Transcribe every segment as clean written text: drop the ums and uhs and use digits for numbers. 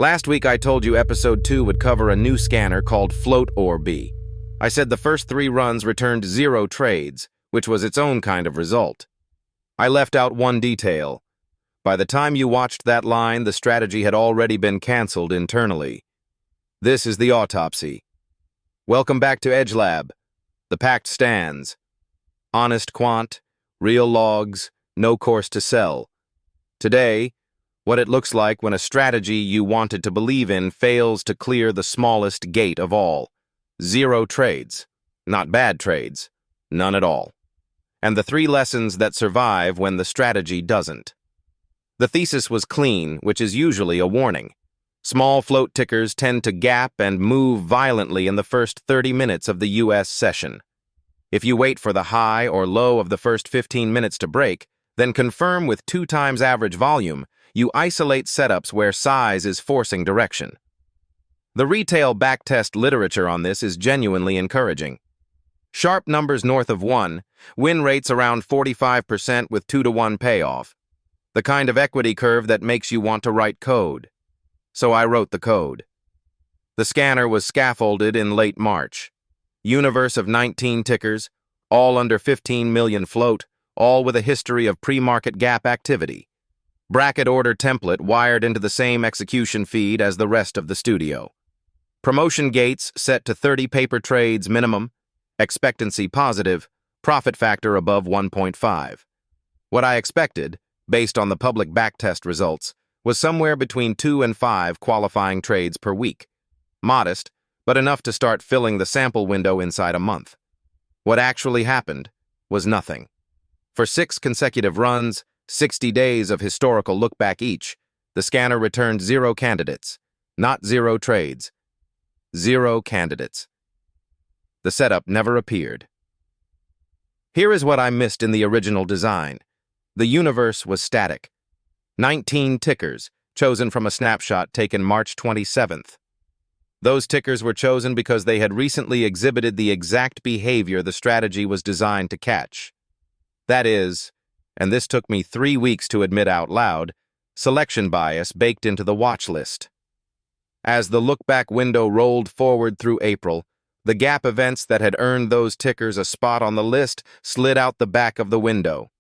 Last week I told you episode 2 would cover a new scanner called Float ORB. I said the first 3 runs returned 0 trades, which was its own kind of result. I left out one detail. By the time you watched that line, the strategy had already been canceled internally. This is the autopsy. Welcome back to EdgeLab. The pact stands. Honest quant, real logs, no course to sell. Today, what it looks like when a strategy you wanted to believe in fails to clear the smallest gate of all. 0 trades. Not bad trades. None at all. And the 3 lessons that survive when the strategy doesn't. The thesis was clean, which is usually a warning. Small float tickers tend to gap and move violently in the first 30 minutes of the U.S. session. If you wait for the high or low of the first 15 minutes to break, then confirm with 2 times average volume, you isolate setups where size is forcing direction. The retail backtest literature on this is genuinely encouraging. Sharpe numbers north of 1, win rates around 45% with 2-to-1 payoff. The kind of equity curve that makes you want to write code. So I wrote the code. The scanner was scaffolded in late March. Universe of 19 tickers, all under 15 million float, all with a history of pre-market gap activity. Bracket order template wired into the same execution feed as the rest of the studio. Promotion gates set to 30 paper trades minimum, expectancy positive, profit factor above 1.5. What I expected, based on the public backtest results, was somewhere between 2 and 5 qualifying trades per week. Modest, but enough to start filling the sample window inside a month. What actually happened was nothing. For 6 consecutive runs, 60 days of historical look-back each, the scanner returned 0 candidates, not 0 trades. 0 candidates. The setup never appeared. Here is what I missed in the original design. The universe was static. 19 tickers, chosen from a snapshot taken March 27th. Those tickers were chosen because they had recently exhibited the exact behavior the strategy was designed to catch. That is, and this took me 3 weeks to admit out loud, selection bias baked into the watch list. As the look-back window rolled forward through April, the gap events that had earned those tickers a spot on the list slid out the back of the window.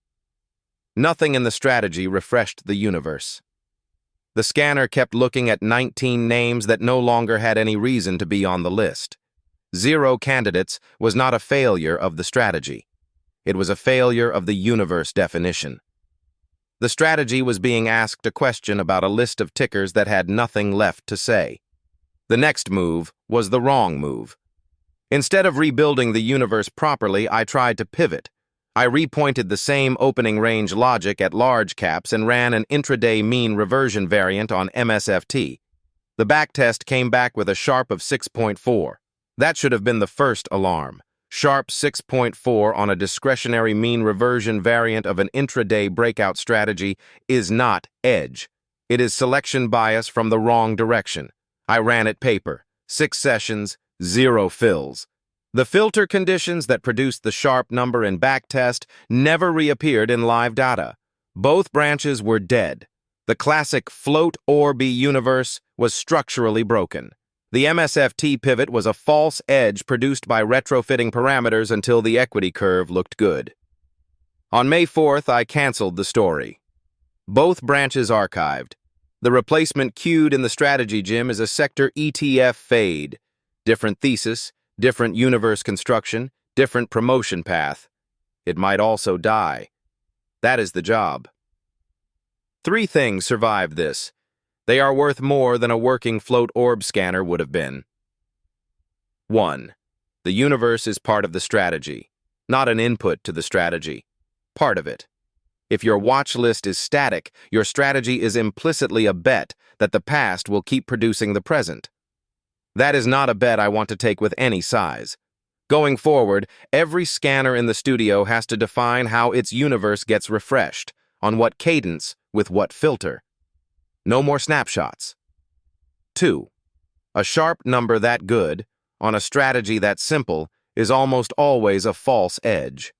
Nothing in the strategy refreshed the universe. The scanner kept looking at 19 names that no longer had any reason to be on the list. 0 candidates was not a failure of the strategy. It was a failure of the universe definition. The strategy was being asked a question about a list of tickers that had nothing left to say. The next move was the wrong move. Instead of rebuilding the universe properly, I tried to pivot. I repointed the same opening range logic at large caps and ran an intraday mean reversion variant on MSFT. The backtest came back with a Sharpe of 6.4. That should have been the first alarm. Sharpe 6.4 on a discretionary mean reversion variant of an intraday breakout strategy is not edge. It is selection bias from the wrong direction. I ran it paper. 6 sessions, 0 fills. The filter conditions that produced the Sharpe number in backtest never reappeared in live data. Both branches were dead. The classic Float ORB universe was structurally broken. The MSFT pivot was a false edge produced by retrofitting parameters until the equity curve looked good. On May 4th, I canceled the story. Both branches archived. The replacement queued in the strategy gym is a sector ETF fade. Different thesis, different universe construction, different promotion path. It might also die. That is the job. 3 things survived this. They are worth more than a working Float ORB scanner would have been. 1. The universe is part of the strategy, not an input to the strategy. Part of it. If your watch list is static, your strategy is implicitly a bet that the past will keep producing the present. That is not a bet I want to take with any size. Going forward, every scanner in the studio has to define how its universe gets refreshed, on what cadence, with what filter. No more snapshots. 2. A Sharpe number that good, on a strategy that simple, is almost always a false edge.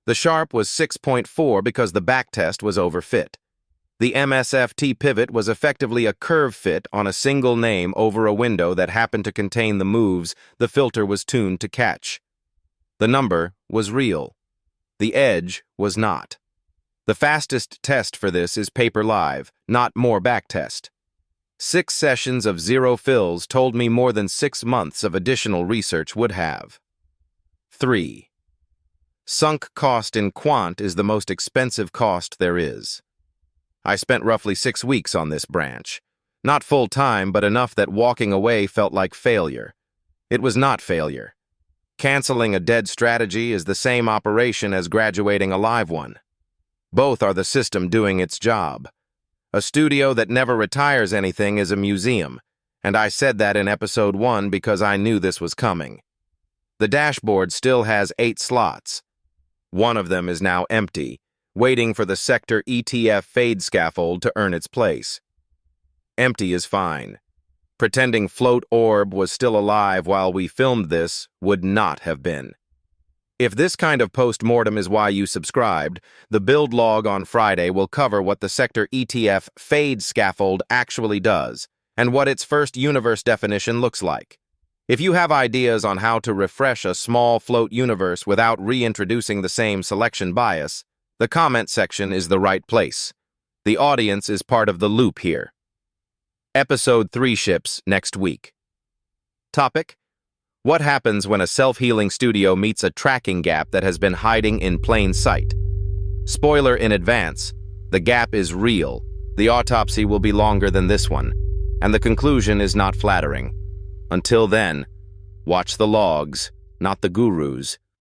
The Sharpe was 6.4 because the backtest was overfit. The MSFT pivot was effectively a curve fit on a single name over a window that happened to contain the moves the filter was tuned to catch. The number was real. The edge was not. The fastest test for this is paper live, not more backtest. 6 sessions of 0 fills told me more than 6 months of additional research would have. 3. Sunk cost in Quant is the most expensive cost there is. I spent roughly 6 weeks on this branch. Not full-time, but enough that walking away felt like failure. It was not failure. Canceling a dead strategy is the same operation as graduating a live one. Both are the system doing its job. A studio that never retires anything is a museum, and I said that in episode 1 because I knew this was coming. The dashboard still has 8 slots. One of them is now empty, waiting for the sector ETF fade scaffold to earn its place. Empty is fine. Pretending Float ORB was still alive while we filmed this would not have been. If this kind of post-mortem is why you subscribed, the build log on Friday will cover what the sector ETF fade scaffold actually does and what its first universe definition looks like. If you have ideas on how to refresh a small float universe without reintroducing the same selection bias, the comment section is the right place. The audience is part of the loop here. Episode 3 ships next week. Topic: what happens when a self-healing studio meets a tracking gap that has been hiding in plain sight? Spoiler in advance, the gap is real. The autopsy will be longer than this one, and the conclusion is not flattering. Until then, watch the logs, not the gurus.